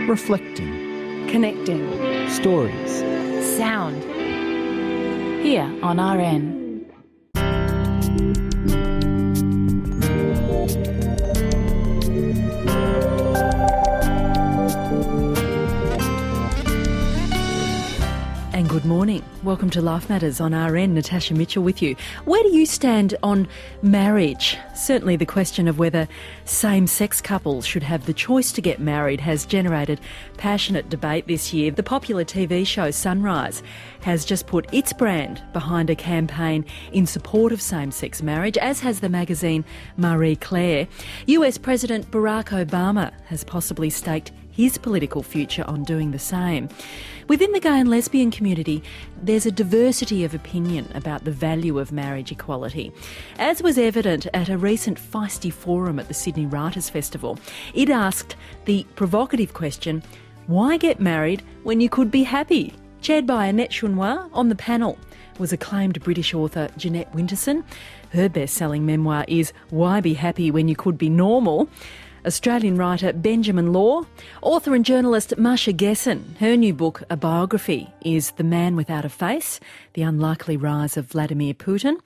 Reflecting. Connecting. Stories. Sound. Here on RN. And good morning. Welcome to Life Matters on RN. Natasha Mitchell with you. Where do you stand on marriage? Certainly the question of whether same-sex couples should have the choice to get married has generated passionate debate this year. The popular TV show Sunrise has just put its brand behind a campaign in support of same-sex marriage, as has the magazine Marie Claire. US President Barack Obama has possibly staked his political future on doing the same. Within the gay and lesbian community, there's a diversity of opinion about the value of marriage equality. As was evident at a recent feisty forum at the Sydney Writers' Festival, it asked the provocative question, why get married when you could be happy? Chaired by Annette Chouinois, on the panel was acclaimed British author Jeanette Winterson. Her best-selling memoir is Why Be Happy When You Could Be Normal? Australian writer Benjamin Law, author and journalist Masha Gessen. Her new book, a biography, is The Man Without a Face, The Unlikely Rise of Vladimir Putin.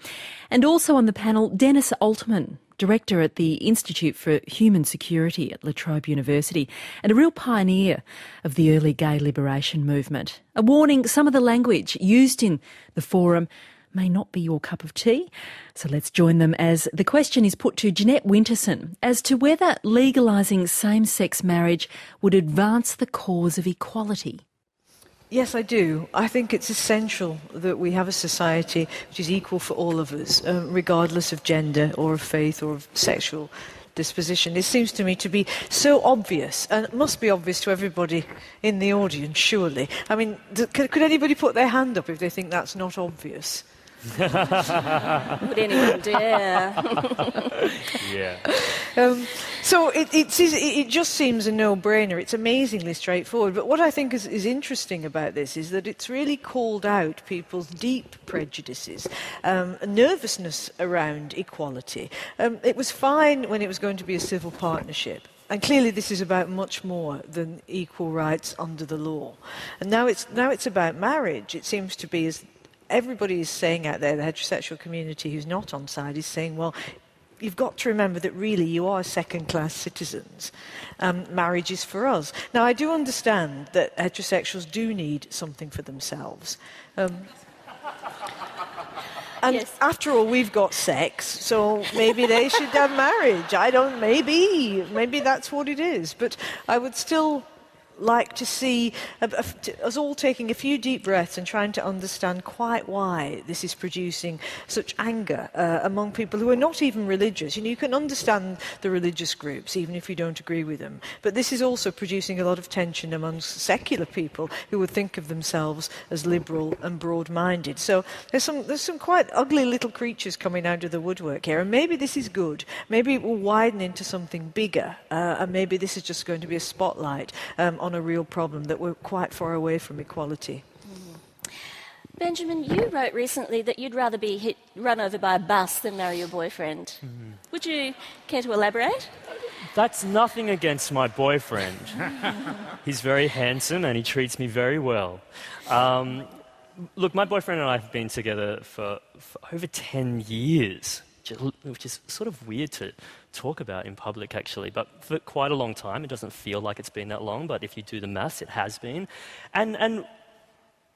And also on the panel, Dennis Altman, director at the Institute for Human Security at La Trobe University and a real pioneer of the early gay liberation movement. A warning, some of the language used in the forum may not be your cup of tea. So let's join them as the question is put to Jeanette Winterson as to whether legalising same-sex marriage would advance the cause of equality. Yes, I do. I think it's essential that we have a society which is equal for all of us, regardless of gender or of faith or of sexual disposition. It seems to me to be so obvious, and it must be obvious to everybody in the audience, surely. I mean, could anybody put their hand up if they think that's not obvious? Would anyone dare? Yeah. So it just seems a no-brainer. It's amazingly straightforward. But what I think is interesting about this is that it's really called out people's deep prejudices, nervousness around equality. It was fine when it was going to be a civil partnership. And clearly this is about much more than equal rights under the law. And now it's about marriage. It seems to be, as everybody is saying out there, the heterosexual community who's not on side is saying, well, you've got to remember that really you are second-class citizens. Marriage is for us. Now, I do understand that heterosexuals do need something for themselves. And Yes. after all, we've got sex, so maybe they should have marriage. Maybe that's what it is. But I would still like to see us all taking a few deep breaths and trying to understand quite why this is producing such anger among people who are not even religious. You know, you can understand the religious groups even if you don't agree with them, but this is also producing a lot of tension amongst secular people who would think of themselves as liberal and broad-minded. So there's some quite ugly little creatures coming out of the woodwork here, and maybe this is good. Maybe it will widen into something bigger, and maybe this is just going to be a spotlight on a real problem that we're quite far away from equality. Benjamin, you wrote recently that you'd rather be run over by a bus than marry your boyfriend. Would you care to elaborate? That's nothing against my boyfriend. He's very handsome and he treats me very well. Look, my boyfriend and I have been together for over 10 years, which is sort of weird to talk about in public, actually, but for quite a long time. It doesn't feel like it's been that long, but if you do the maths, it has been. And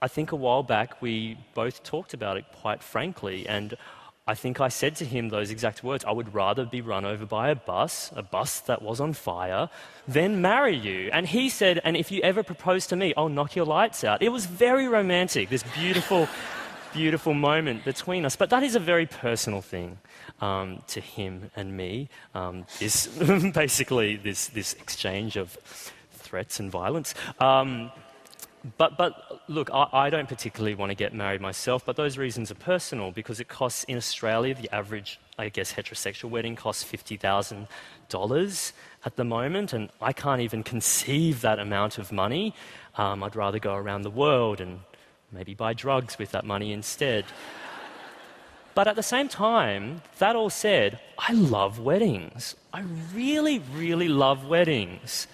I think a while back we both talked about it quite frankly, and I think I said to him those exact words: I would rather be run over by a bus that was on fire, than marry you. And he said, and if you ever propose to me, I'll knock your lights out. It was very romantic, this beautiful moment between us. But that is a very personal thing to him and me. This basically this exchange of threats and violence. But look, I don't particularly want to get married myself, but those reasons are personal because it costs, in Australia, the average, I guess, heterosexual wedding costs $50,000 at the moment, and I can't even conceive that amount of money. I'd rather go around the world and maybe buy drugs with that money instead. But at the same time, that all said, I love weddings. I really, really love weddings.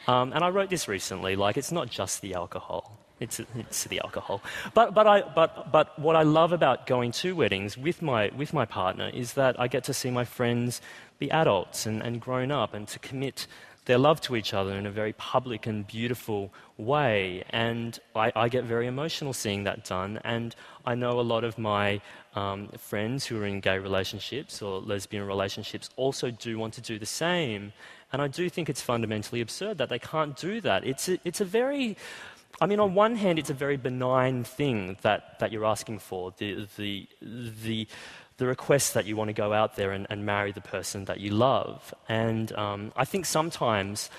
And I wrote this recently, like, it's not just the alcohol. It's the alcohol. But what I love about going to weddings with my partner is that I get to see my friends be adults and grown up and to commit their love to each other in a very public and beautiful way. And I get very emotional seeing that done. And I know a lot of my friends who are in gay relationships or lesbian relationships also do want to do the same. And I do think it's fundamentally absurd that they can't do that. It's a very... I mean, on one hand, it's a very benign thing that you're asking for, the request that you want to go out there and marry the person that you love. And I think sometimes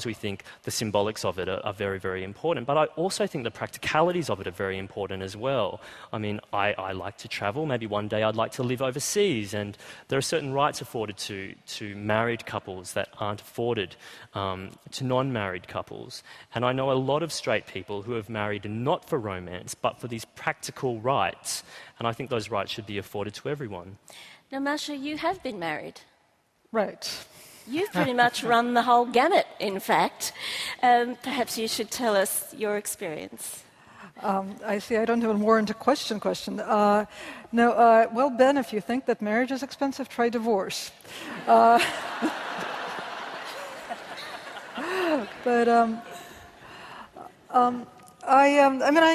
we think the symbolics of it are very, very important, but I also think the practicalities of it are very important as well. I mean, I like to travel. Maybe one day I'd like to live overseas, and there are certain rights afforded to married couples that aren't afforded to non-married couples. And I know a lot of straight people who have married not for romance, but for these practical rights. And I think those rights should be afforded to everyone. Now, Masha, you have been married. Right. You've pretty much run the whole gamut, in fact. Perhaps you should tell us your experience. I see I don't have a more into question. Well, Ben, if you think that marriage is expensive, try divorce. I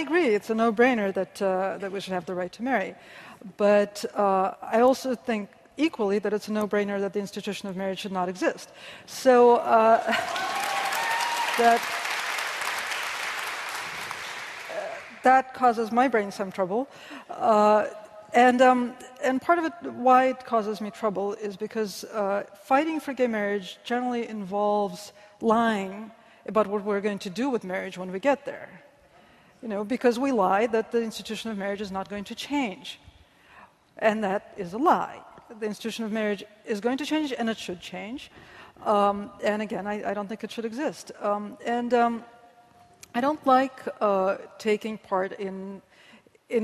agree. It's a no-brainer that we should have the right to marry. But I also think equally that it's a no-brainer that the institution of marriage should not exist. So that causes my brain some trouble. And part of it, why it causes me trouble, is because fighting for gay marriage generally involves lying about what we're going to do with marriage when we get there. Because we lie that the institution of marriage is not going to change. And that is a lie. The institution of marriage is going to change, and it should change. And again, I don't think it should exist. I don't like taking part in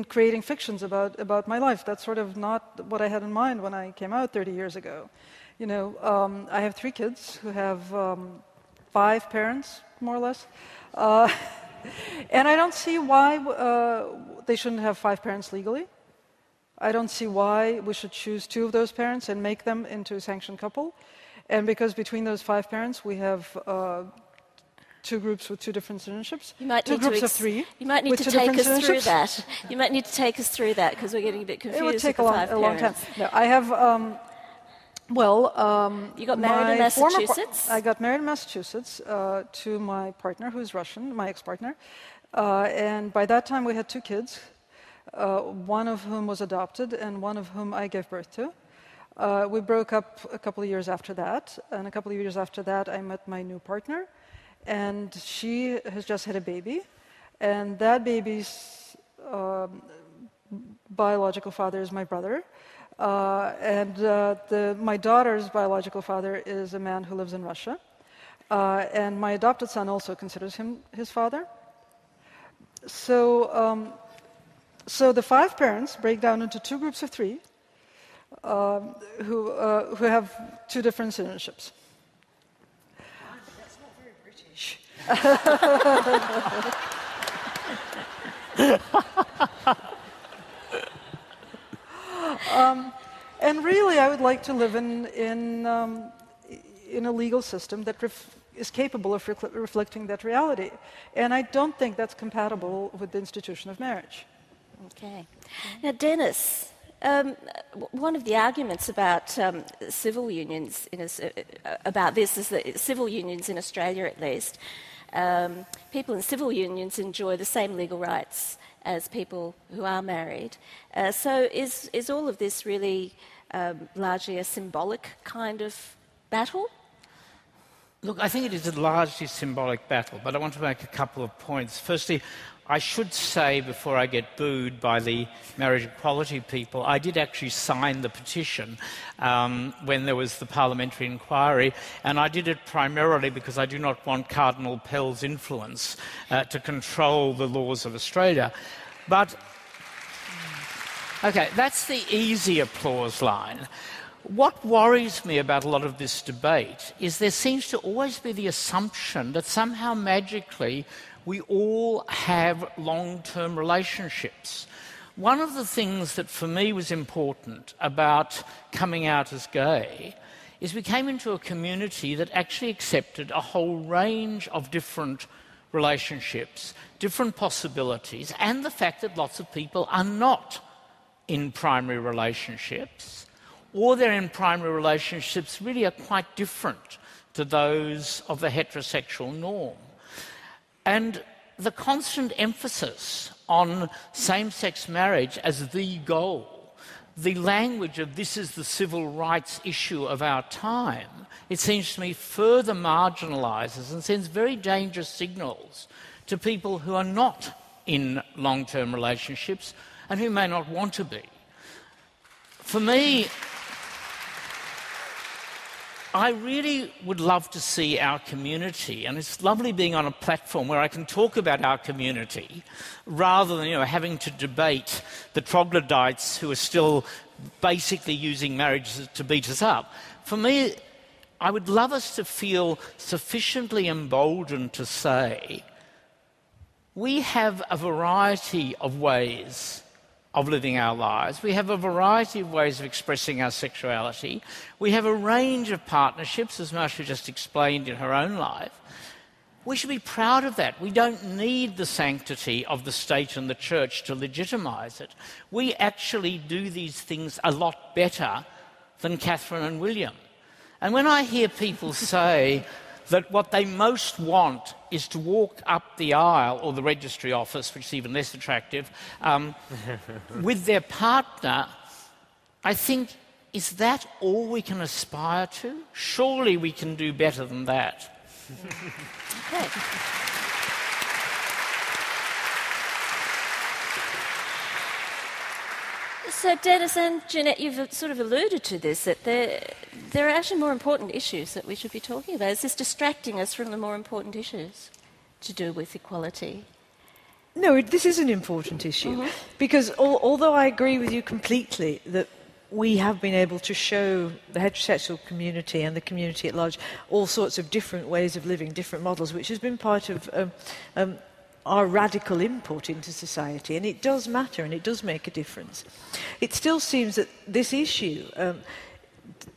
creating fictions about my life. That's sort of not what I had in mind when I came out 30 years ago. I have 3 kids who have 5 parents, more or less. And I don't see why they shouldn't have 5 parents legally. I don't see why we should choose 2 of those parents and make them into a sanctioned couple. And because between those 5 parents we have 2 groups with 2 different citizenships, you might 2 need groups to of 3. You might need to take us through that. You might need to take us through that because we're getting a bit confused. It would take with a long time. No, I have. You got married in Massachusetts? I got married in Massachusetts to my partner, who's Russian, my ex-partner. And by that time we had 2 kids, one of whom was adopted and one of whom I gave birth to. We broke up a couple of years after that. And a couple of years after that, I met my new partner. And she has just had a baby. And that baby's biological father is my brother. My daughter's biological father is a man who lives in Russia. And my adopted son also considers him his father. So the 5 parents break down into 2 groups of 3 who have 2 different citizenships. That's not very British. And really, I would like to live in a legal system that is capable of reflecting that reality. And I don't think that's compatible with the institution of marriage. Okay. Now, Dennis, one of the arguments about civil unions, about this is that civil unions in Australia, at least, people in civil unions enjoy the same legal rights as people who are married. So is all of this really largely a symbolic kind of battle? Look, I think it is a largely symbolic battle, but I want to make a couple of points. Firstly, I should say, before I get booed by the marriage equality people, I did actually sign the petition when there was the parliamentary inquiry, and I did it primarily because I do not want Cardinal Pell's influence to control the laws of Australia. But, okay, that's the easy applause line. What worries me about a lot of this debate is there seems to always be the assumption that somehow magically we all have long-term relationships. One of the things that for me was important about coming out as gay is we came into a community that actually accepted a whole range of different relationships, different possibilities, and the fact that lots of people are not in primary relationships, or they're in primary relationships really are quite different to those of the heterosexual norm. And the constant emphasis on same-sex marriage as the goal, the language of this is the civil rights issue of our time, it seems to me further marginalises and sends very dangerous signals to people who are not in long-term relationships and who may not want to be. For me, I really would love to see our community, and it's lovely being on a platform where I can talk about our community rather than having to debate the troglodytes who are still basically using marriage to beat us up. For me, I would love us to feel sufficiently emboldened to say we have a variety of ways of living our lives. We have a variety of ways of expressing our sexuality. We have a range of partnerships, as Marsha just explained in her own life. We should be proud of that. We don't need the sanctity of the state and the church to legitimise it. We actually do these things a lot better than Catherine and William. And when I hear people say that what they most want is to walk up the aisle, or the registry office, which is even less attractive, with their partner, I think, is that all we can aspire to? Surely we can do better than that. Okay. So, Dennis and Jeanette, you've sort of alluded to this, that there are actually more important issues that we should be talking about. Is this distracting us from the more important issues to do with equality? No, this is an important issue, because although I agree with you completely that we have been able to show the heterosexual community and the community at large all sorts of different ways of living, different models, which has been part of our radical input into society, and it does matter and it does make a difference. It still seems that this issue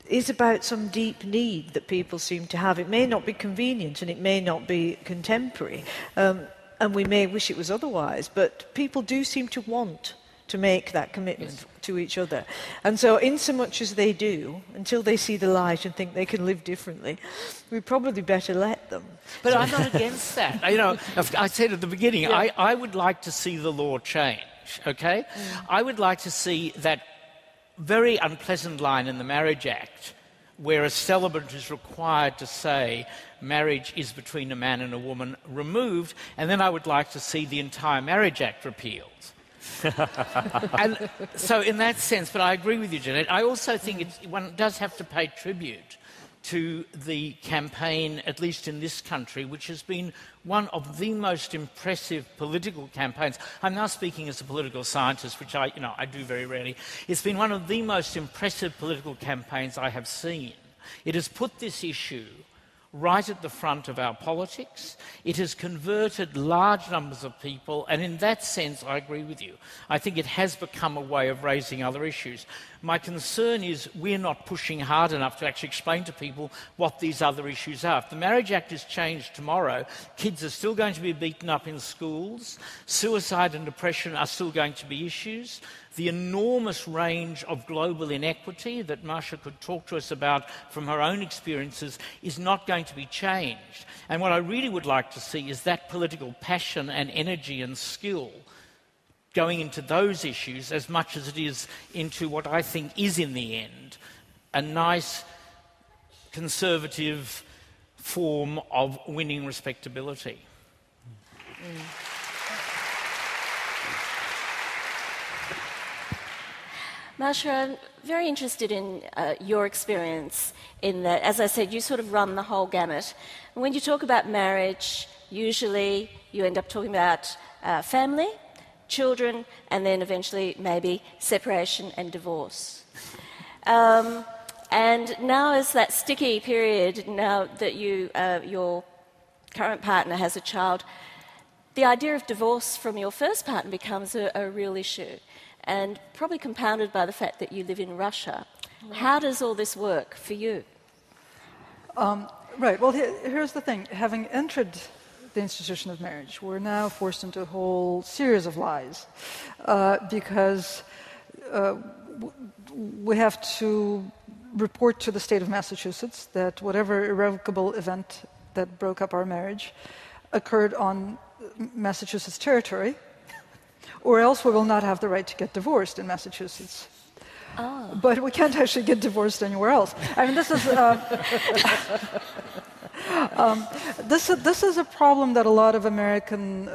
is about some deep need that people seem to have. It may not be convenient and it may not be contemporary, and we may wish it was otherwise, but people do seem to want to make that commitment to each other. And so in so much as they do, until they see the light and think they can live differently, we probably better let them. But I'm not against that. I said at the beginning, I would like to see the law change, okay? I would like to see that very unpleasant line in the Marriage Act where a celibate is required to say marriage is between a man and a woman removed, and then I would like to see the entire Marriage Act repealed. And so in that sense, but I agree with you, Jeanette, I also think one does have to pay tribute to the campaign, at least in this country, which has been one of the most impressive political campaigns. I'm now speaking as a political scientist, which I do very rarely. It's been one of the most impressive political campaigns I have seen. It has put this issue right at the front of our politics. It has converted large numbers of people, and in that sense, I agree with you. I think it has become a way of raising other issues. My concern is we're not pushing hard enough to actually explain to people what these other issues are. If the Marriage Act is changed tomorrow, kids are still going to be beaten up in schools, suicide and depression are still going to be issues, the enormous range of global inequity that Marsha could talk to us about from her own experiences is not going to be changed. And what I really would like to see is that political passion and energy and skill going into those issues as much as it is into what I think is, in the end, a nice conservative form of winning respectability. Marsha, I'm very interested in your experience in that, as I said, you sort of run the whole gamut. And when you talk about marriage, usually you end up talking about family, children, and then eventually maybe separation and divorce. And now is that sticky period, now that your current partner has a child, the idea of divorce from your first partner becomes a real issue, and probably compounded by the fact that you live in Russia. How does all this work for you? Right. Well, here's the thing. Having entered the institution of marriage, we're now forced into a whole series of lies because we have to report to the state of Massachusetts that whatever irrevocable event that broke up our marriage occurred on Massachusetts territory, or else we will not have the right to get divorced in Massachusetts. Oh. But we can't actually get divorced anywhere else. I mean, this is this is a problem that a lot of American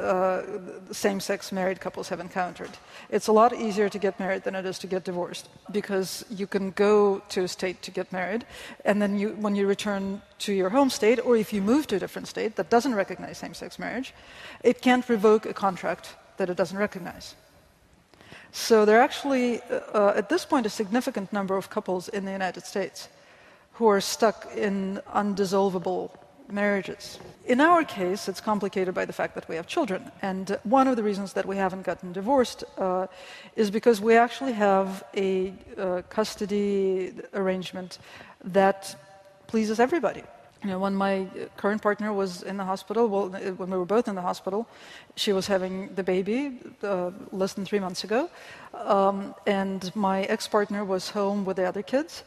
same-sex married couples have encountered. It's a lot easier to get married than it is to get divorced, because you can go to a state to get married, and then when you return to your home state, or if you move to a different state that doesn't recognize same-sex marriage, it can't revoke a contract that it doesn't recognize. So there are actually, at this point, a significant number of couples in the United States who are stuck in undissolvable marriages. In our case, it's complicated by the fact that we have children. And one of the reasons that we haven't gotten divorced is because we actually have a custody arrangement that pleases everybody. You know, when my current partner was in the hospital, well, when we were both in the hospital, she was having the baby less than 3 months ago, and my ex-partner was home with the other kids.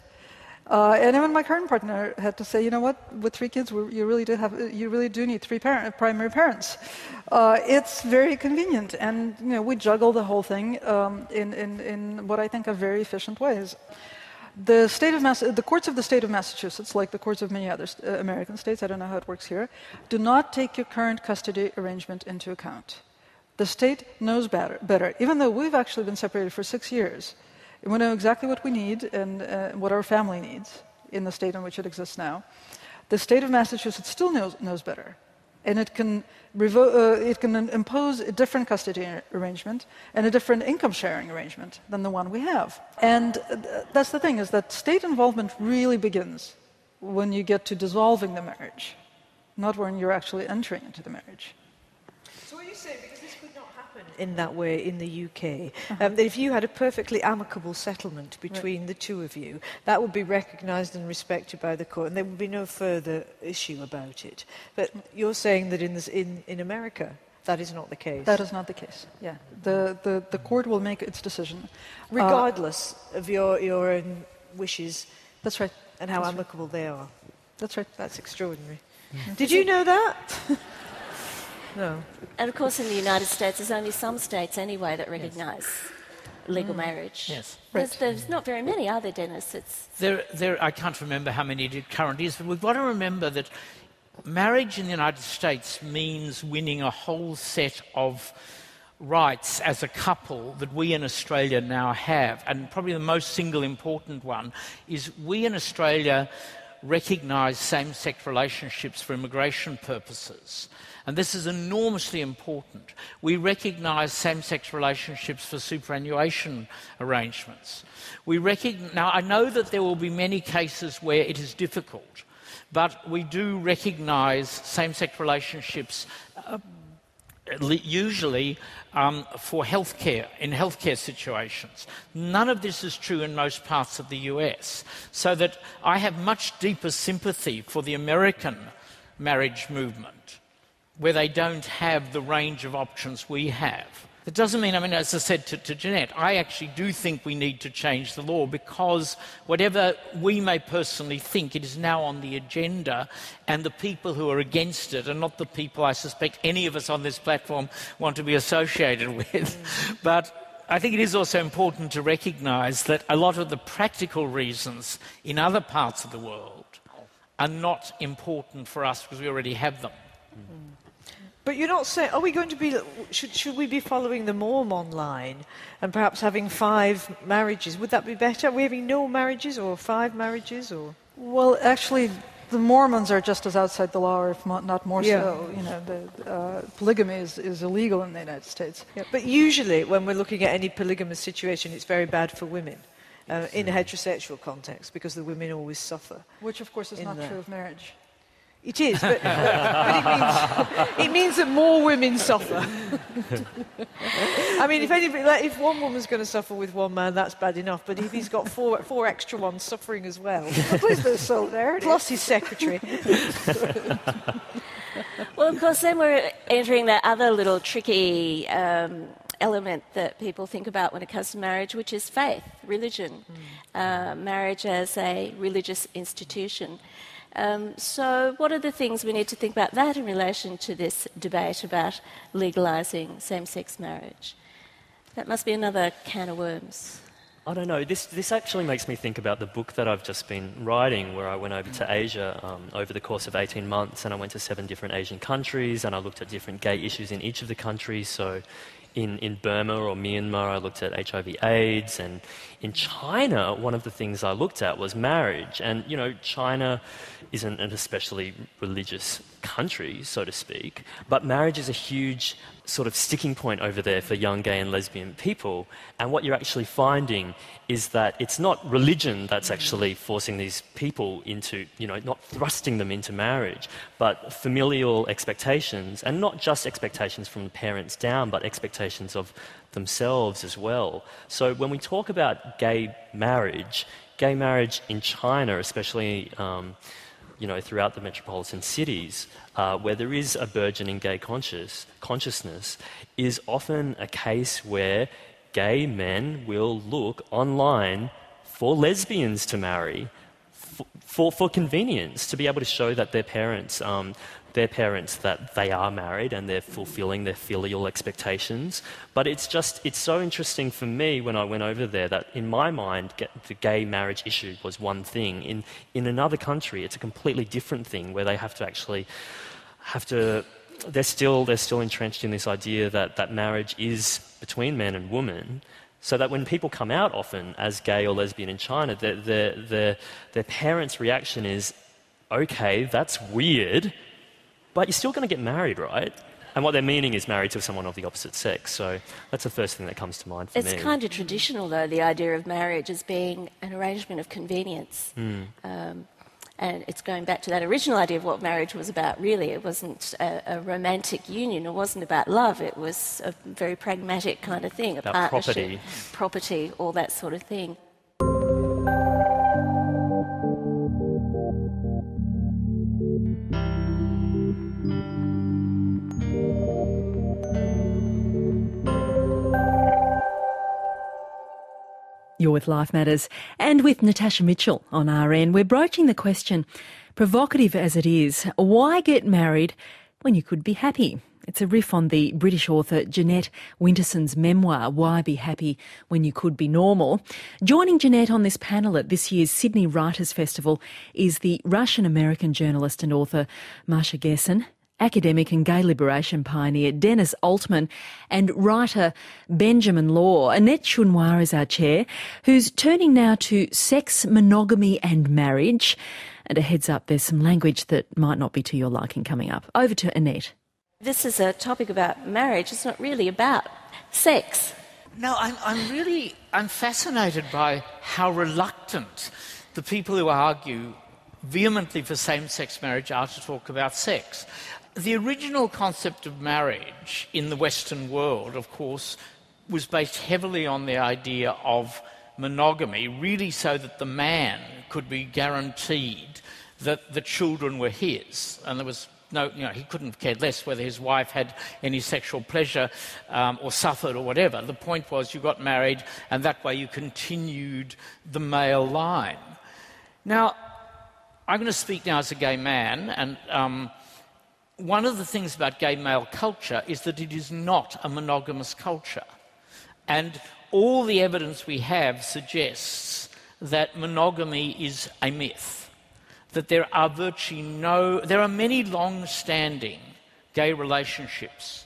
And even my current partner had to say, you know what, with 3 kids, you really do need 3 primary parents. It's very convenient, and you know, we juggle the whole thing in what I think are very efficient ways. The courts of the state of Massachusetts, like the courts of many other American states, I don't know how it works here, do not take your current custody arrangement into account. The state knows better, even though we've actually been separated for 6 years. We know exactly what we need and what our family needs in the state in which it exists now. The state of Massachusetts still knows better, and it can impose a different custody arrangement and a different income sharing arrangement than the one we have. And that's the thing, is that state involvement really begins when you get to dissolving the marriage, not when you're actually entering into the marriage. So what you say, because this could not happen in that way in the UK, that if you had a perfectly amicable settlement between the two of you, that would be recognised and respected by the court, and there would be no further issue about it. But you're saying that in America, that is not the case. That is not the case, yeah. The court will make its decision. Regardless of your own wishes. That's right. And how amicable they are. That's right. That's extraordinary. Did you know that? No. And of course, in the United States, there's only some states anyway that recognise legal marriage. Yes. There's not very many, are there, Dennis? I can't remember how many it currently is, but we've got to remember that marriage in the United States means winning a whole set of rights as a couple that we in Australia now have. And probably the most single important one is we in Australia recognise same-sex relationships for immigration purposes. And this is enormously important. We recognise same-sex relationships for superannuation arrangements. Now, I know that there will be many cases where it is difficult, but we do recognise same-sex relationships usually for healthcare, in healthcare situations. None of this is true in most parts of the US, so that I have much deeper sympathy for the American marriage movement, where they don't have the range of options we have. It doesn't mean, as I said to Jeanette, I actually do think we need to change the law, because whatever we may personally think, it is now on the agenda, and the people who are against it are not the people I suspect any of us on this platform want to be associated with. But I think it is also important to recognise that a lot of the practical reasons in other parts of the world are not important for us because we already have them. But you're not saying, are we going to be, should we be following the Mormon line and perhaps having 5 marriages? Would that be better? Are we having no marriages or 5 marriages? Or? Well, actually, the Mormons are just as outside the law, or if not more so. You know, polygamy is illegal in the United States. Yeah, but usually, when we're looking at any polygamous situation, it's very bad for women. in a heterosexual context, because the women always suffer. Which, of course, is not true of marriage. It is, but it means that more women suffer. I mean, if one woman's going to suffer with one man, that's bad enough. But if he's got four extra ones suffering as well, at least there's solidarity. Plus his secretary. Well, of course, then we're entering that other little tricky element that people think about when it comes to marriage, which is faith, religion, marriage as a religious institution. So what are the things we need to think about that in relation to this debate about legalising same-sex marriage? That must be another can of worms. I don't know. This actually makes me think about the book that I've just been writing, where I went over to Asia over the course of 18 months, and I went to 7 different Asian countries, and I looked at different gay issues in each of the countries. So in Burma or Myanmar, I looked at HIV/AIDS, and in China, one of the things I looked at was marriage. And, you know, China isn't an especially religious country, so to speak, but marriage is a huge sort of sticking point over there for young gay and lesbian people. And what you're actually finding is that it's not religion that's actually forcing these people into, you know, not thrusting them into marriage, but familial expectations, and not just expectations from the parents down, but expectations of themselves as well. So when we talk about gay marriage in China, especially throughout the metropolitan cities, where there is a burgeoning gay consciousness, is often a case where gay men will look online for lesbians to marry, for convenience, to be able to show that their parents that they are married and they're fulfilling their filial expectations. But it's so interesting for me when I went over there that in my mind the gay marriage issue was one thing. In another country it's a completely different thing, where they they're still entrenched in this idea that marriage is between man and woman. So that when people come out often as gay or lesbian in China, their parents' reaction is, okay, that's weird, but you're still going to get married, right? And what they're meaning is married to someone of the opposite sex. So that's the first thing that comes to mind for me. It's kind of traditional, though, the idea of marriage as being an arrangement of convenience. And it's going back to that original idea of what marriage was about, really. It wasn't a romantic union. It wasn't about love. It was a very pragmatic kind of thing, about a partnership, property, all that sort of thing. You're with Life Matters and with Natasha Mitchell on RN. We're broaching the question, provocative as it is, why get married when you could be happy? It's a riff on the British author Jeanette Winterson's memoir, Why Be Happy When You Could Be Normal. Joining Jeanette on this panel at this year's Sydney Writers' Festival is the Russian-American journalist and author Masha Gessen, academic and gay liberation pioneer Dennis Altman, and writer Benjamin Law. Annette Chounoir is our chair, who's turning now to sex, monogamy and marriage. And a heads up, there's some language that might not be to your liking coming up. Over to Annette. This is a topic about marriage. It's not really about sex. No, I'm fascinated by how reluctant the people who argue vehemently for same-sex marriage are to talk about sex. The original concept of marriage in the Western world, of course, was based heavily on the idea of monogamy, really so that the man could be guaranteed that the children were his. And there was no, he couldn't have cared less whether his wife had any sexual pleasure or suffered or whatever. The point was you got married and that way you continued the male line. Now, I'm going to speak now as a gay man, and one of the things about gay male culture is that it is not a monogamous culture. And all the evidence we have suggests that monogamy is a myth, that there are many long-standing gay relationships.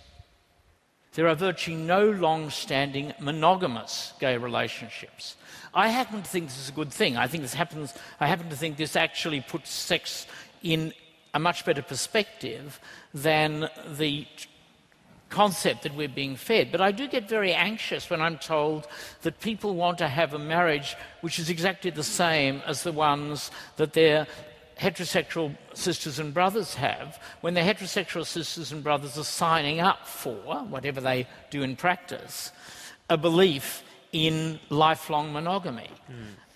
There are virtually no long-standing monogamous gay relationships. I happen to think this is a good thing. I happen to think this actually puts sex in a much better perspective than the concept that we're being fed. But I do get very anxious when I'm told that people want to have a marriage which is exactly the same as the ones that their heterosexual sisters and brothers have, when their heterosexual sisters and brothers are signing up for, whatever they do in practice, a belief in lifelong monogamy.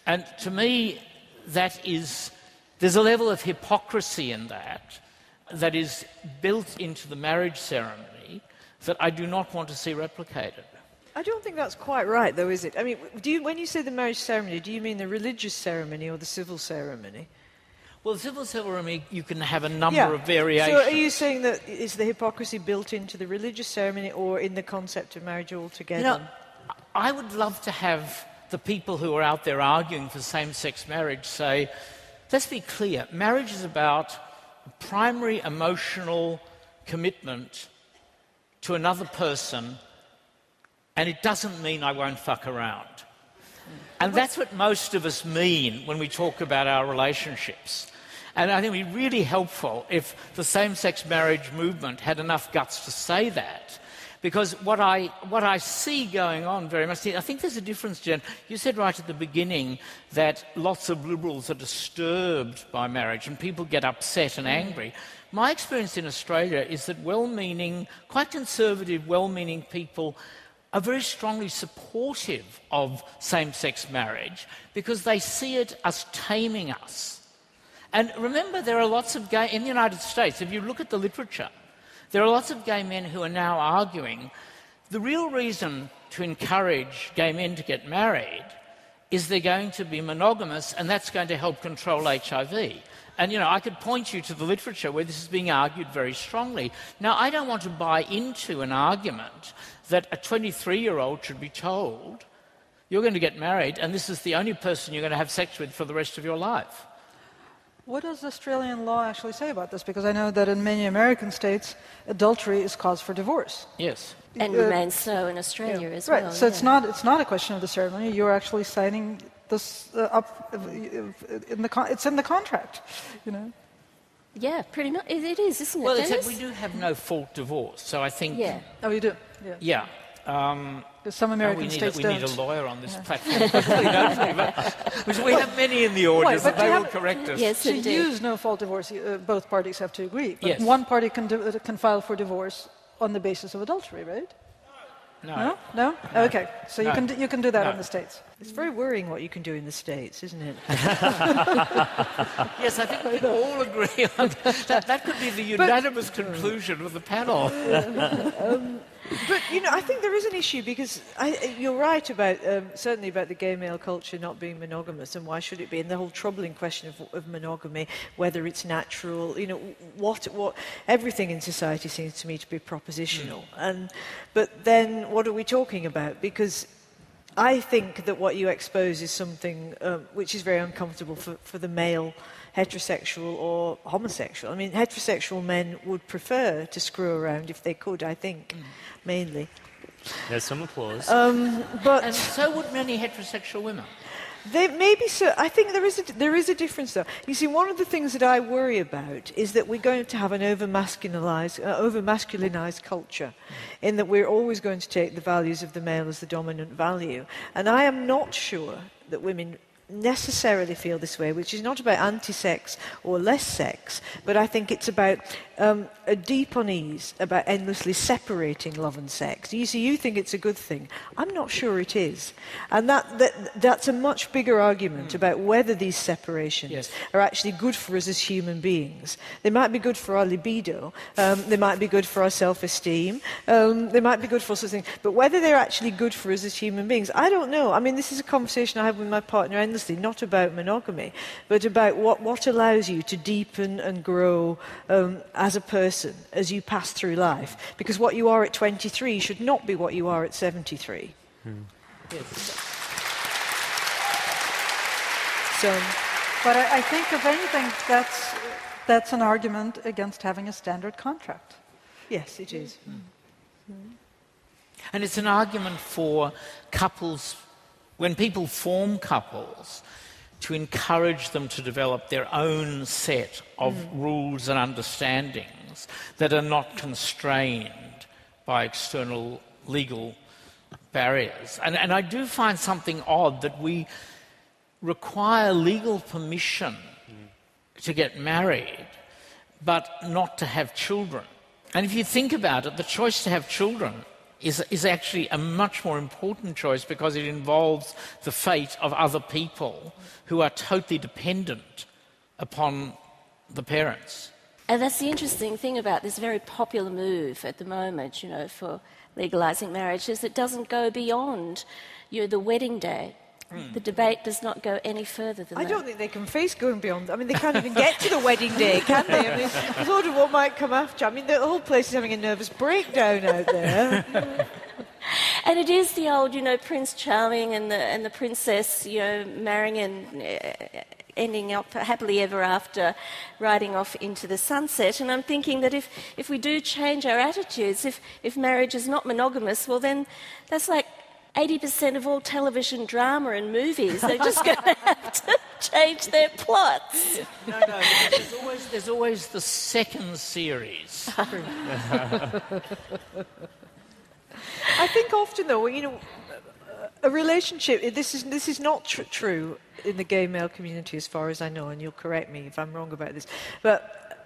And to me, there's a level of hypocrisy in that is built into the marriage ceremony that I do not want to see replicated. I don't think that's quite right, though, is it? I mean, when you say the marriage ceremony, do you mean the religious ceremony or the civil ceremony? Well, the civil ceremony, you can have a number of variations. So are you saying that is the hypocrisy built into the religious ceremony or in the concept of marriage altogether? You know, I would love to have the people who are out there arguing for same-sex marriage say, let's be clear, marriage is about primary emotional commitment to another person, and it doesn't mean I won't fuck around. And that's what most of us mean when we talk about our relationships. And I think it would be really helpful if the same-sex marriage movement had enough guts to say that. Because what I see going on very much, I think there's a difference, Jen. You said right at the beginning that lots of liberals are disturbed by marriage and people get upset and angry. My experience in Australia is that well-meaning, quite conservative, well-meaning people are very strongly supportive of same-sex marriage because they see it as taming us. And remember, there are lots of in the United States, if you look at the literature, there are lots of gay men who are now arguing the real reason to encourage gay men to get married is they're going to be monogamous and that's going to help control HIV. And, you know, I could point you to the literature where this is being argued very strongly. Now, I don't want to buy into an argument that a 23-year-old should be told, you're going to get married and this is the only person you're going to have sex with for the rest of your life. What does Australian law actually say about this? Because I know that in many American states, adultery is cause for divorce. Yes. And remains so in Australia as well. Right, so it's not a question of the ceremony. You're actually signing this up it's in the contract, you know. Yeah, pretty much. It is, isn't it, Well, Dennis? except we do have no fault divorce, so I think... Yeah. Oh, you do? Yeah. Yeah. Some American states don't. We need a lawyer on this platform, which we have many in the audience, Right, but they will correct us. Yes, To indeed. use no fault divorce, both parties have to agree. But Yes. one party can file for divorce on the basis of adultery, right? No. No? Okay. So No. you can do that No. in the States. It's very worrying what you can do in the States, isn't it? Yes, I think we can all agree on that. That could be the unanimous conclusion of the panel. But, you know, I think there is an issue because you're right about, certainly about the gay male culture not being monogamous and why should it be, and the whole troubling question of monogamy, whether it's natural, you know, what everything in society seems to me to be propositional. But then what are we talking about? Because I think that what you expose is something which is very uncomfortable for the male heterosexual or homosexual. I mean, heterosexual men would prefer to screw around if they could, I think, mainly. There's some applause. But And so would many heterosexual women. they maybe so. I think there is a difference, though. You see, one of the things that I worry about is that we're going to have an over-masculinized culture, in that we're always going to take the values of the male as the dominant value. And I am not sure that women necessarily feel this way, which is not about anti-sex or less sex, but I think it's about a deep unease about endlessly separating love and sex. You see, you think it's a good thing. I'm not sure it is. And that's a much bigger argument about whether these separations are actually good for us as human beings. They might be good for our libido, they might be good for our self-esteem, they might be good for all sorts of things, but whether they're actually good for us as human beings, I don't know. I mean, this is a conversation I have with my partner endlessly, not about monogamy, but about what allows you to deepen and grow as a person as you pass through life. Because what you are at 23 should not be what you are at 73. So, but I think, if anything, that's an argument against having a standard contract. Yes, it is. And it's an argument for couples, when people form couples, to encourage them to develop their own set of rules and understandings that are not constrained by external legal barriers. And I do find something odd that we require legal permission to get married, but not to have children. And if you think about it, the choice to have children is actually a much more important choice because it involves the fate of other people who are totally dependent upon the parents. And that's the interesting thing about this very popular move at the moment, you know, for legalising marriage, is it doesn't go beyond, you know, the wedding day. The debate does not go any further than that. I don't think they can face going beyond. I mean, they can't even get to the wedding day, can they? I mean, I thought of what might come after. I mean, the whole place is having a nervous breakdown out there. And it is the old, you know, Prince Charming and the princess, you know, marrying and ending up happily ever after, riding off into the sunset. And I'm thinking that if we do change our attitudes, if marriage is not monogamous, well then that's like 80% of all television drama and movies. They're just going to have to change their plots. No, there's always the second series. I think often, though, you know, a relationship, this is not true in the gay male community as far as I know, and you'll correct me if I'm wrong about this, but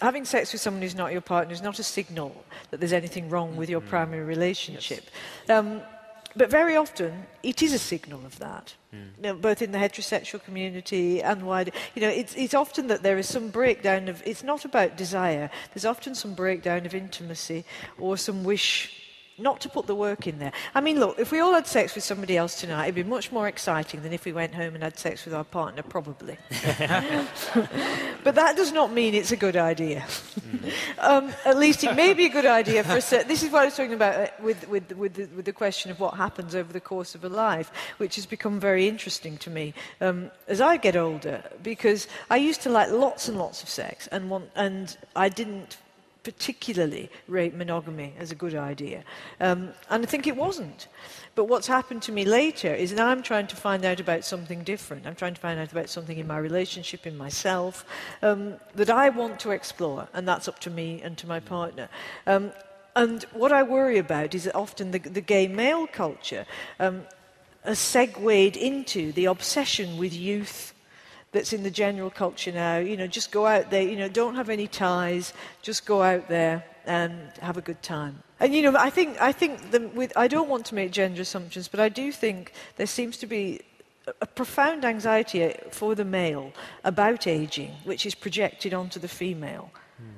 having sex with someone who's not your partner is not a signal that there's anything wrong with your primary relationship. Yes. But very often, it is a signal of that, you know, both in the heterosexual community and wider. You know, it's often that there is some breakdown of, it's not about desire, there's often some breakdown of intimacy or some wish not to put the work in there. I mean, look, if we all had sex with somebody else tonight, it'd be much more exciting than if we went home and had sex with our partner, probably. But that does not mean it's a good idea. At least it may be a good idea for a this is what I was talking about with the question of what happens over the course of a life, which has become very interesting to me as I get older, because I used to like lots and lots of sex, and I didn't particularly rate monogamy as a good idea. And I think it wasn't. But what's happened to me later is now I'm trying to find out about something different. I'm trying to find out about something in my relationship, in myself, that I want to explore, and that's up to me and to my partner. And what I worry about is that often the gay male culture has segued into the obsession with youth that's in the general culture now. You know, just go out there, you know, don't have any ties, just go out there and have a good time. And, you know, I think I don't want to make gender assumptions, but I do think there seems to be a profound anxiety for the male about aging, which is projected onto the female.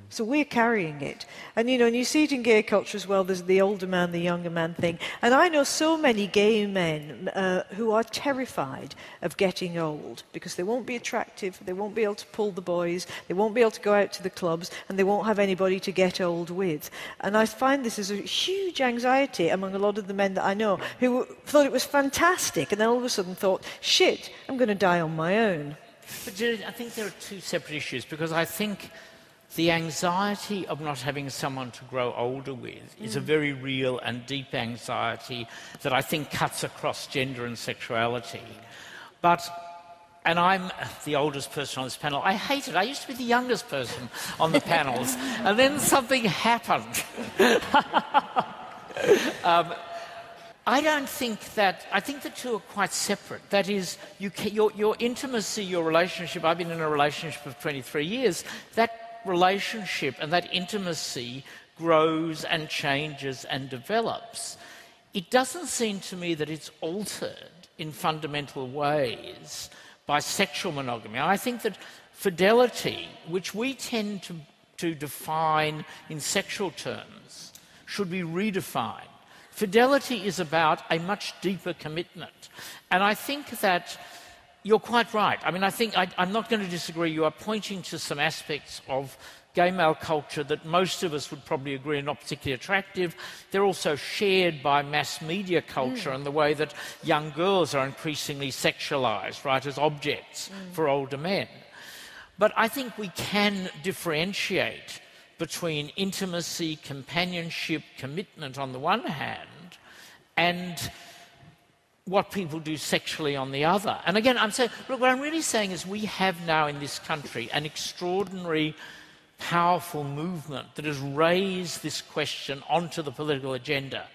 So we're carrying it. And, you know, and you see it in gay culture as well. There's the older man, the younger man thing. And I know so many gay men who are terrified of getting old because they won't be attractive, they won't be able to pull the boys, they won't be able to go out to the clubs, and they won't have anybody to get old with. And I find this is a huge anxiety among a lot of the men that I know who thought it was fantastic and then all of a sudden thought, shit, I'm going to die on my own. But Judy, I think there are two separate issues, because I think the anxiety of not having someone to grow older with is a very real and deep anxiety that I think cuts across gender and sexuality. And I'm the oldest person on this panel. I hate it. I used to be the youngest person on the panels, and then something happened. I think the two are quite separate. That is, your intimacy, your relationship, I've been in a relationship of 23 years, that relationship and that intimacy grows and changes and develops. It doesn't seem to me that it's altered in fundamental ways by sexual monogamy. I think that fidelity, which we tend to define in sexual terms, should be redefined. Fidelity is about a much deeper commitment. And I think that you're quite right. I mean, I think I'm not going to disagree. You are pointing to some aspects of gay male culture that most of us would probably agree are not particularly attractive. They're also shared by mass media culture and the way that young girls are increasingly sexualised, right, as objects for older men. But I think we can differentiate between intimacy, companionship, commitment on the one hand, and what people do sexually on the other. And again, I'm saying, look, what I'm really saying is we have now in this country an extraordinary powerful movement that has raised this question onto the political agenda.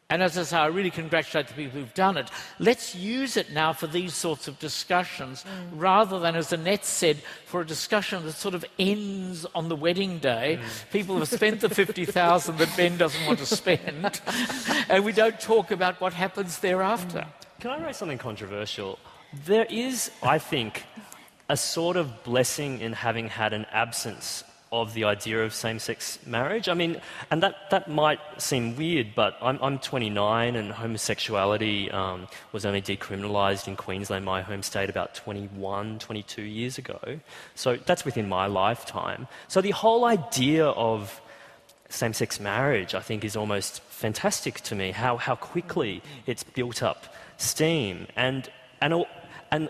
And as I say, I really congratulate the people who've done it. Let's use it now for these sorts of discussions, rather than, as Annette said, for a discussion that sort of ends on the wedding day. People have spent the 50,000 that Ben doesn't want to spend, and we don't talk about what happens thereafter. Can I raise something controversial? There is, I think, a sort of blessing in having had an absence of the idea of same-sex marriage. I mean, and that might seem weird, but I'm 29 and homosexuality was only decriminalised in Queensland, my home state, about 21, 22 years ago. So that's within my lifetime. So the whole idea of same-sex marriage, I think, is almost fantastic to me, how quickly it's built up steam. And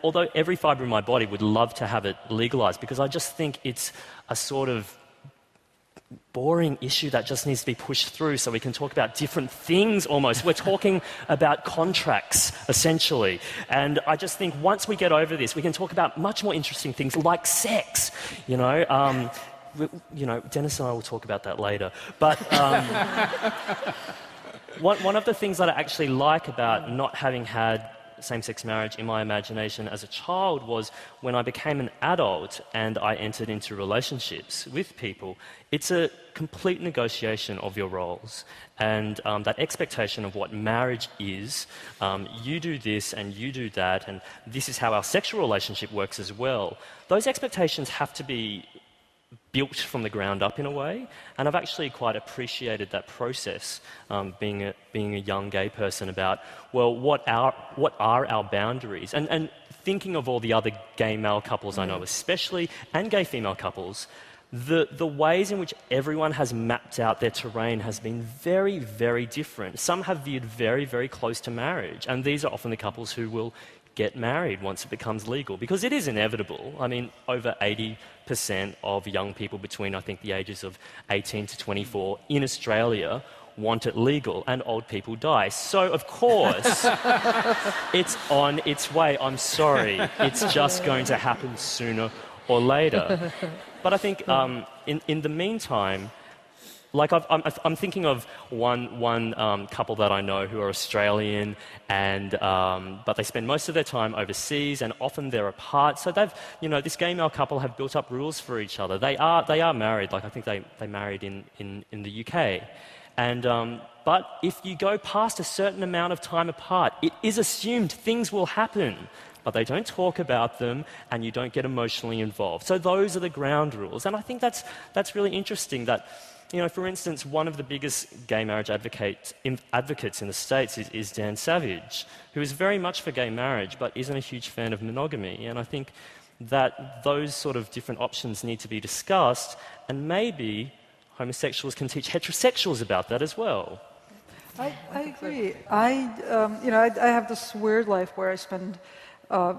although every fibre in my body would love to have it legalised, because I just think it's a sort of boring issue that just needs to be pushed through so we can talk about different things almost. We're talking about contracts, essentially. And I just think once we get over this, we can talk about much more interesting things like sex, Dennis and I will talk about that later. But one of the things that I actually like about not having had same-sex marriage in my imagination as a child was when I became an adult and I entered into relationships with people. It's a complete negotiation of your roles and that expectation of what marriage is. You do this and you do that, and this is how our sexual relationship works as well. Those expectations have to be built from the ground up in a way, and I've actually quite appreciated that process, being a young gay person, about, well, what are our boundaries, and thinking of all the other gay male couples I know especially, and gay female couples, the ways in which everyone has mapped out their terrain has been very, very different. Some have veered very, very close to marriage, and these are often the couples who will get married once it becomes legal, because it is inevitable. I mean, over 80% of young people between, I think, the ages of 18 to 24 in Australia want it legal, and old people die. So, of course, it's on its way. I'm sorry. It's just going to happen sooner or later. But I think in the meantime, like I'm thinking of one couple that I know who are Australian, and but they spend most of their time overseas, and often they're apart. So they've, this gay male couple have built up rules for each other. They are married. Like I think they married in the UK, and but if you go past a certain amount of time apart, it is assumed things will happen. But they don't talk about them, and you don't get emotionally involved. So those are the ground rules, and I think that's really interesting. That, for instance, one of the biggest gay marriage advocates in the States is Dan Savage, who is very much for gay marriage, but isn't a huge fan of monogamy. And I think that those sort of different options need to be discussed, and maybe homosexuals can teach heterosexuals about that as well. I agree. I have this weird life where I spend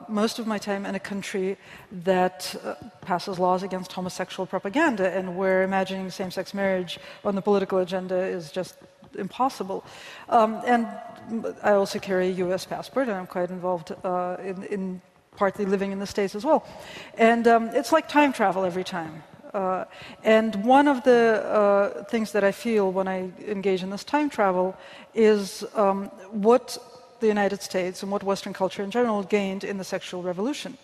most of my time in a country that passes laws against homosexual propaganda, and where imagining same-sex marriage on the political agenda is just impossible. And I also carry a US passport, and I'm quite involved in partly living in the States as well. And it's like time travel every time. And one of the things that I feel when I engage in this time travel is what the United States and what Western culture in general gained in the sexual revolution.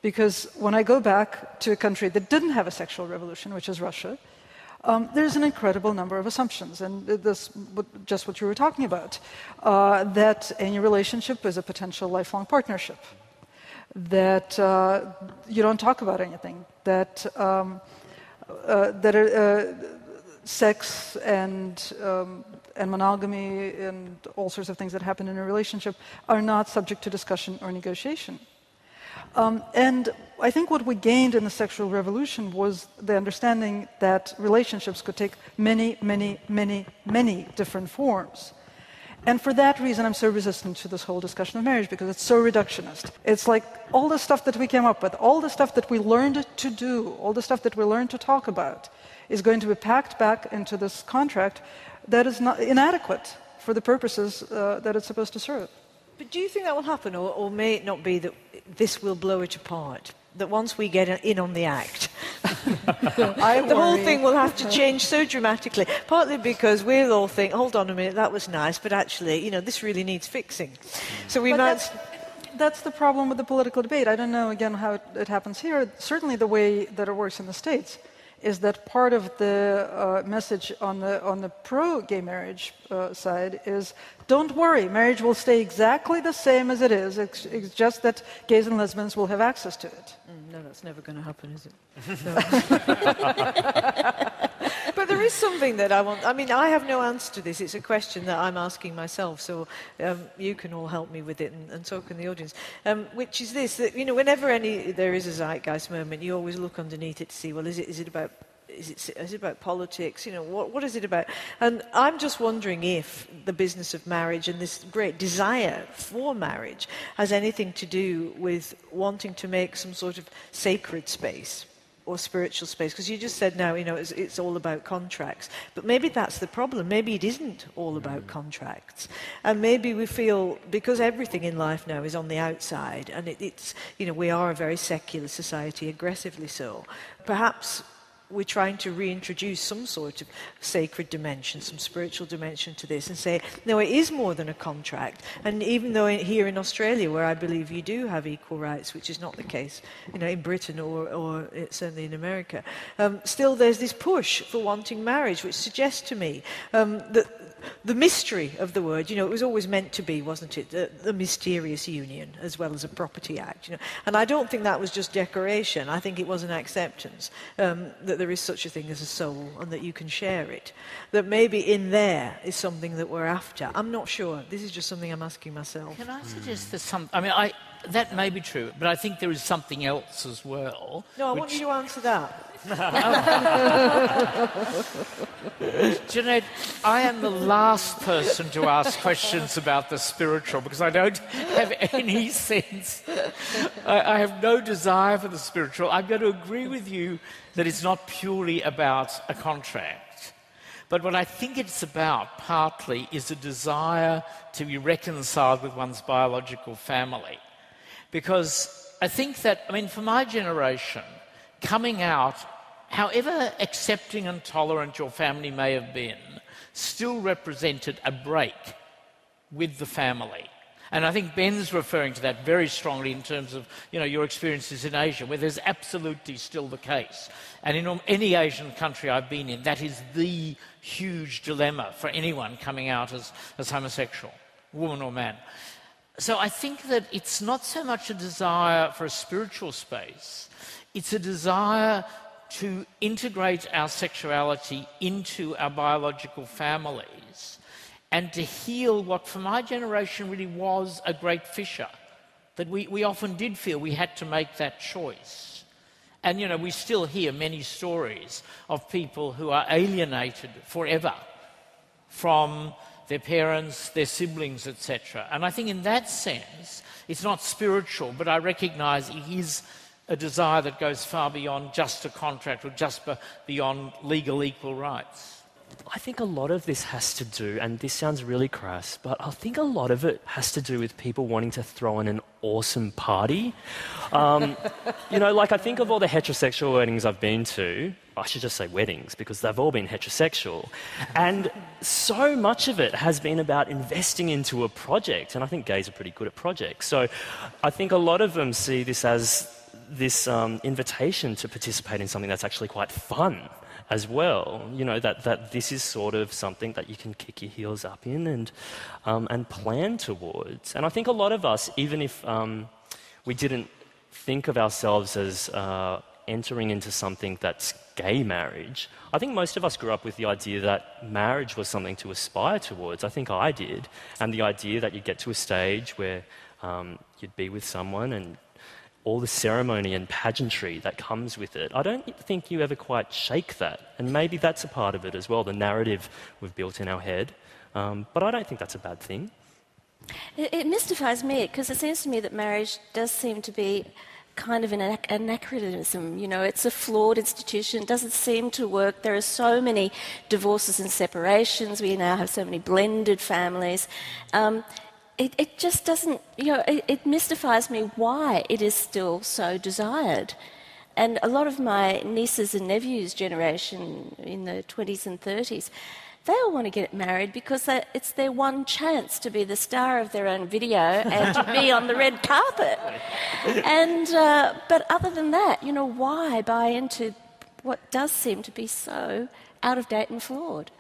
Because when I go back to a country that didn't have a sexual revolution, which is Russia, there's an incredible number of assumptions, and this, just what you were talking about, that any relationship is a potential lifelong partnership, that you don't talk about anything, that sex and monogamy and all sorts of things that happen in a relationship are not subject to discussion or negotiation. And I think what we gained in the sexual revolution was the understanding that relationships could take many, many, many, many different forms. And for that reason, I'm so resistant to this whole discussion of marriage, because it's so reductionist. It's like all the stuff that we came up with, all the stuff that we learned to do, all the stuff that we learned to talk about, is going to be packed back into this contract that is not inadequate for the purposes that it's supposed to serve. But do you think that will happen, or may it not be that this will blow it apart? that once we get in on the act, I the whole worry- thing will have to change so dramatically, partly because we'll all think, hold on a minute, that was nice, but actually, this really needs fixing. So we But might... that's the problem with the political debate. I don't know, again, how it happens here. Certainly the way that it works in the States is that part of the message on the pro-gay marriage side is, don't worry, marriage will stay exactly the same as it is. It's just that gays and lesbians will have access to it. No, that's never going to happen, is it? But there is something that I have no answer to this. It's a question that I'm asking myself, so you can all help me with it, and so can the audience, which is this, that, whenever there is a zeitgeist moment, you always look underneath it to see, well, is it about politics? What is it about? And I'm just wondering if the business of marriage and this great desire for marriage has anything to do with wanting to make some sort of sacred space or spiritual space. Because you just said now, it's all about contracts. But maybe that's the problem. Maybe it isn't all about contracts. And maybe we feel, because everything in life now is on the outside, and we are a very secular society, aggressively so, perhaps we're trying to reintroduce some sort of sacred dimension, some spiritual dimension to this, and say, no, it is more than a contract. And even though here in Australia, where I believe you do have equal rights, which is not the case, in Britain or certainly in America, still there's this push for wanting marriage, which suggests to me that the mystery of the word, it was always meant to be, wasn't it, the mysterious union as well as a property act. And I don't think that was just decoration. I think it was an acceptance that there is such a thing as a soul and that you can share it. That maybe in there is something that we're after. I'm not sure. This is just something I'm asking myself. Can I suggest there's some... that may be true, but I think there is something else as well. No, I want you to answer that. Jeanette, I am the last person to ask questions about the spiritual because I don't have any sense. I have no desire for the spiritual. I'm going to agree with you that it's not purely about a contract. But what I think it's about, partly, is a desire to be reconciled with one's biological family. Because I think that, for my generation, coming out, however accepting and tolerant your family may have been, still represented a break with the family. And I think Ben's referring to that very strongly in terms of, your experiences in Asia, where there's absolutely still the case. And in any Asian country I've been in, that is the huge dilemma for anyone coming out as homosexual, woman or man. So I think that it's not so much a desire for a spiritual space, it's a desire to integrate our sexuality into our biological families and to heal what for my generation really was a great fissure, that we often did feel we had to make that choice. And, we still hear many stories of people who are alienated forever from their parents, their siblings, etc. And I think in that sense, it's not spiritual, but I recognise it is a desire that goes far beyond just a contract or just beyond legal equal rights. I think a lot of this has to do, and this sounds really crass, but I think a lot of it has to do with people wanting to throw in an awesome party. I think of all the heterosexual weddings I've been to, I should just say weddings, because they've all been heterosexual. And so much of it has been about investing into a project, and I think gays are pretty good at projects. So I think a lot of them see this as this invitation to participate in something that's actually quite fun as well. That this is sort of something that you can kick your heels up in and plan towards. And I think a lot of us, even if we didn't think of ourselves as entering into something that's gay marriage, I think most of us grew up with the idea that marriage was something to aspire towards. I think I did. And the idea that you'd get to a stage where you'd be with someone and all the ceremony and pageantry that comes with it. I don't think you ever quite shake that. And maybe that's a part of it as well, the narrative we've built in our head. But I don't think that's a bad thing. It mystifies me, because it seems to me that marriage does seem to be kind of an anachronism. It's a flawed institution. It doesn't seem to work. There are so many divorces and separations. We now have so many blended families. it just doesn't, it mystifies me why it is still so desired. And a lot of my nieces and nephews' generation in the 20s and 30s, they all want to get married because it's their one chance to be the star of their own video and to be on the red carpet. And but other than that, why buy into what does seem to be so out of date and flawed?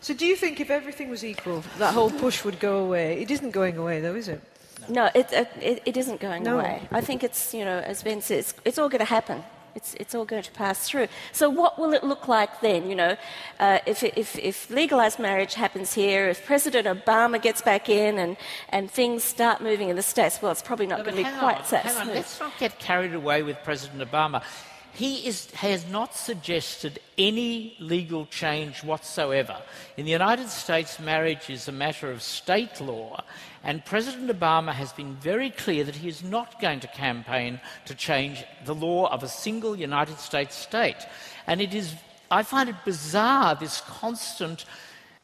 So do you think if everything was equal, that whole push would go away? It isn't going away, though, is it? No, it isn't going away. I think it's, as Ben says, it's all going to happen. It's all going to pass through. So what will it look like then? If legalised marriage happens here, if President Obama gets back in and things start moving in the States, well, it's probably not going to be quite that smooth. Let's not get carried away with President Obama. He has not suggested any legal change whatsoever. In the United States, marriage is a matter of state law, and President Obama has been very clear that he is not going to campaign to change the law of a single United States state. And I find it bizarre, this constant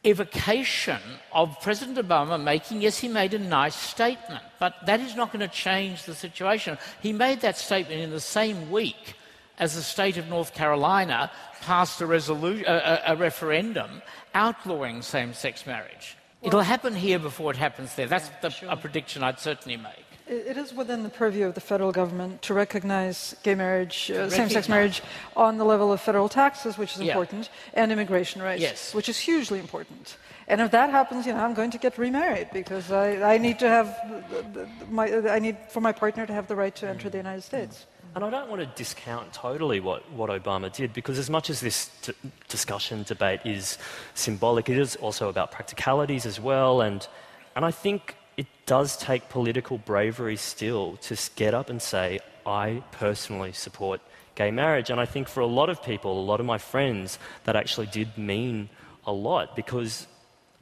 evocation of President Obama he made a nice statement, but that is not going to change the situation. He made that statement in the same week as the state of North Carolina passed a referendum outlawing same-sex marriage. It'll happen here before it happens there. That's a prediction I'd certainly make. It is within the purview of the federal government to recognize gay marriage, same-sex marriage, on the level of federal taxes, which is important, and immigration rights, which is hugely important. And if that happens, I'm going to get remarried because I need to have I need for my partner to have the right to enter the United States. And I don't want to discount totally what Obama did, because as much as this discussion, debate is symbolic, it is also about practicalities as well. And I think it does take political bravery still to get up and say, I personally support gay marriage. And I think for a lot of people, a lot of my friends, that actually did mean a lot, because,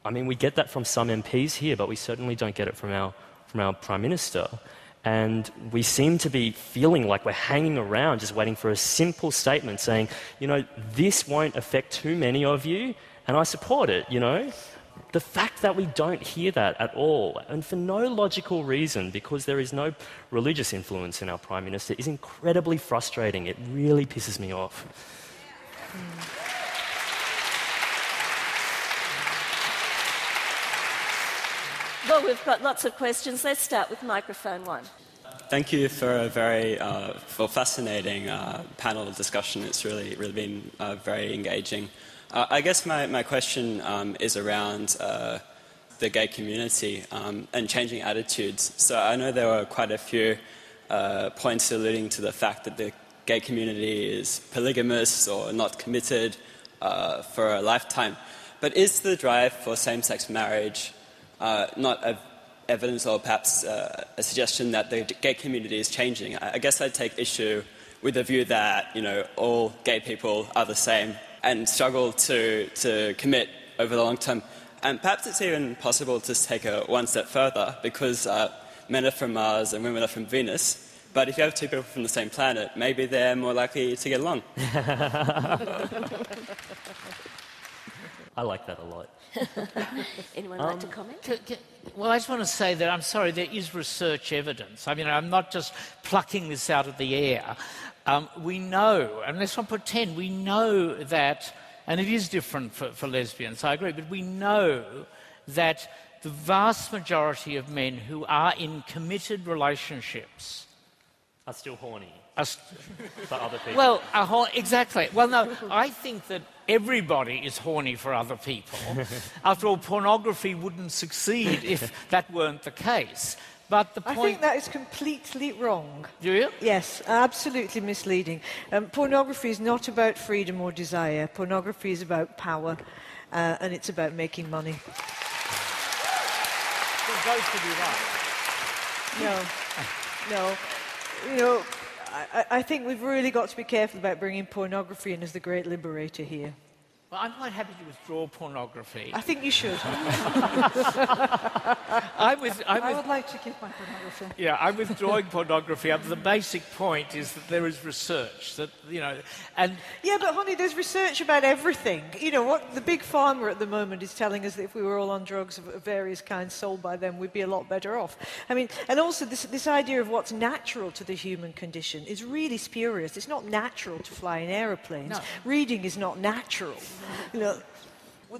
we get that from some MPs here, but we certainly don't get it from our Prime Minister. And we seem to be feeling like we're hanging around just waiting for a simple statement saying, this won't affect too many of you, and I support it, The fact that we don't hear that at all, and for no logical reason, because there is no religious influence in our Prime Minister, is incredibly frustrating. It really pisses me off. Well, we've got lots of questions. Let's start with microphone one. Thank you for a very fascinating panel discussion. It's really been very engaging. I guess my question is around the gay community and changing attitudes. So I know there were quite a few points alluding to the fact that the gay community is polygamous or not committed for a lifetime. But is the drive for same-sex marriage not evidence or perhaps a suggestion that the gay community is changing? I guess I'd take issue with the view that, all gay people are the same and struggle to commit over the long term. And perhaps it's even possible to take it one step further, because men are from Mars and women are from Venus. But if you have two people from the same planet, maybe they're more likely to get along. I like that a lot. Anyone like to comment? Well, I just want to say that I'm sorry, there is research evidence. I'm not just plucking this out of the air. We know, and let's not pretend, we know that, and it is different for lesbians, I agree, but we know that the vast majority of men who are in committed relationships are still horny for other people. Well, exactly. Well, no, I think that everybody is horny for other people. After all, pornography wouldn't succeed if that weren't the case. But the point... I think that is completely wrong. Do you? Yes, absolutely misleading. Pornography is not about freedom or desire. Pornography is about power, and it's about making money. Well, both could be right. No. I think we've really got to be careful about bringing pornography in as the great liberator here. Well, I'm quite happy to withdraw pornography. I think you should. I would like to keep my pornography. Yeah, I'm withdrawing pornography. The basic point is that there is research that, and... Yeah, but honey, there's research about everything. What the big pharma at the moment is telling us that if we were all on drugs of various kinds sold by them, we'd be a lot better off. I mean, and also this idea of what's natural to the human condition is really spurious. It's not natural to fly in aeroplanes. No. Reading is not natural. Well,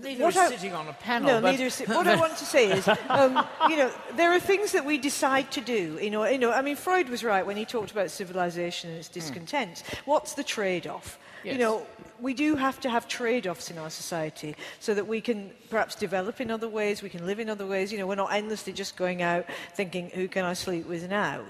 neither is sitting on a panel. No, neither is what I want to say is, there are things that we decide to do. I mean, Freud was right when he talked about civilization and its discontent. What's the trade-off? Yes. We do have to have trade-offs in our society so that we can perhaps develop in other ways, we can live in other ways. We're not endlessly just going out thinking, who can I sleep with now?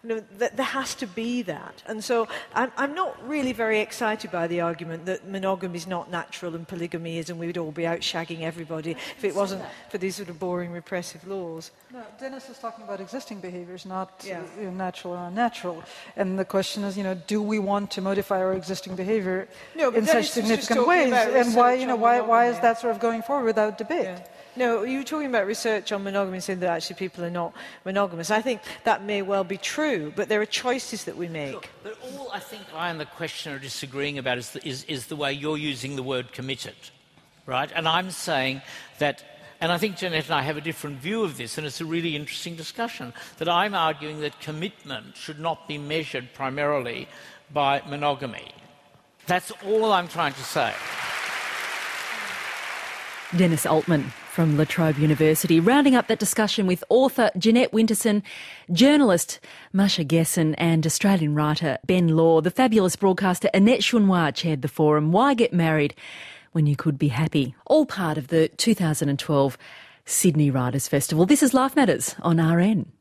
There has to be that. And so I'm not really very excited by the argument that monogamy is not natural and polygamy is, and we would all be out shagging everybody if it wasn't for these sort of boring repressive laws. No, Dennis is talking about existing behaviours, not natural or unnatural. And the question is, do we want to modify our existing behaviour in such significant ways? And why is that sort of going forward without debate? Yeah. No, you were talking about research on monogamy saying that actually people are not monogamous. I think that may well be true, but there are choices that we make. Sure. But all I think I and the question are disagreeing about is the way you're using the word committed, right? And I'm saying that, and I think Jeanette and I have a different view of this, and it's a really interesting discussion, that I'm arguing that commitment should not be measured primarily by monogamy. That's all I'm trying to say. Dennis Altman from La Trobe University, rounding up that discussion with author Jeanette Winterson, journalist Masha Gessen and Australian writer Ben Law. The fabulous broadcaster Annette Chouinoir chaired the forum, Why Get Married When You Could Be Happy? All part of the 2012 Sydney Writers' Festival. This is Life Matters on RN.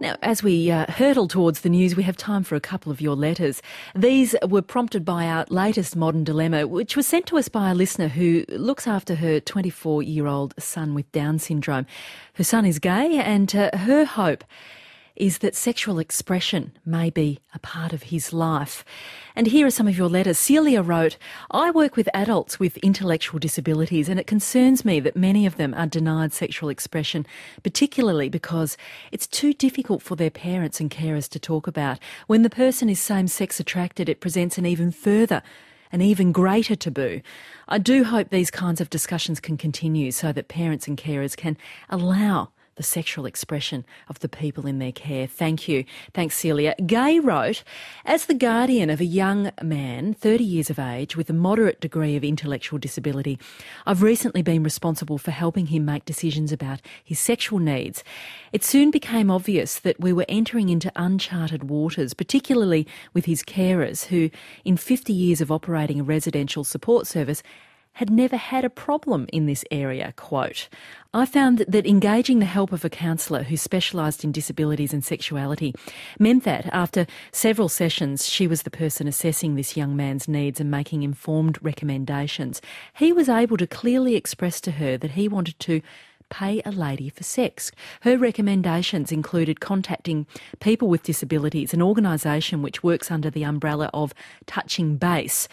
Now, as we hurtle towards the news, we have time for a couple of your letters. These were prompted by our latest modern dilemma, which was sent to us by a listener who looks after her 24-year-old son with Down syndrome. Her son is gay, and her hope is that sexual expression may be a part of his life. And here are some of your letters. Celia wrote, I work with adults with intellectual disabilities, and it concerns me that many of them are denied sexual expression, particularly because it's too difficult for their parents and carers to talk about. When the person is same-sex attracted, it presents an even greater taboo. I do hope these kinds of discussions can continue so that parents and carers can allow the sexual expression of the people in their care. Thank you. Thanks, Celia. Gay wrote, as the guardian of a young man, 30 years of age, with a moderate degree of intellectual disability, I've recently been responsible for helping him make decisions about his sexual needs. It soon became obvious that we were entering into uncharted waters, particularly with his carers, who, in 50 years of operating a residential support service, had never had a problem in this area, quote. I found that engaging the help of a counsellor who specialised in disabilities and sexuality meant that after several sessions she was the person assessing this young man's needs and making informed recommendations. He was able to clearly express to her that he wanted to pay a lady for sex. Her recommendations included contacting people with disabilities, an organisation which works under the umbrella of Touching Base,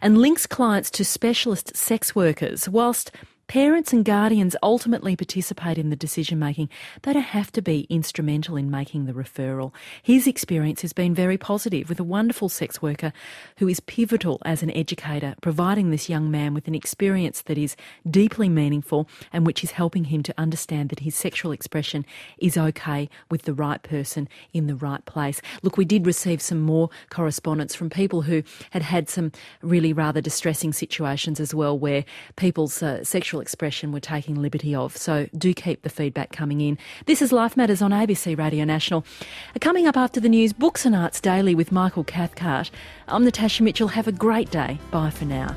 and links clients to specialist sex workers. Whilst parents and guardians ultimately participate in the decision-making, they don't have to be instrumental in making the referral. His experience has been very positive, with a wonderful sex worker who is pivotal as an educator, providing this young man with an experience that is deeply meaningful and which is helping him to understand that his sexual expression is okay with the right person in the right place. Look, we did receive some more correspondence from people who had had some really rather distressing situations as well, where people's sexual expression were taking liberty of. So do keep the feedback coming in. This is Life Matters on ABC Radio National. Coming up after the news, Books and Arts Daily with Michael Cathcart. I'm Natasha Mitchell. Have a great day. Bye for now.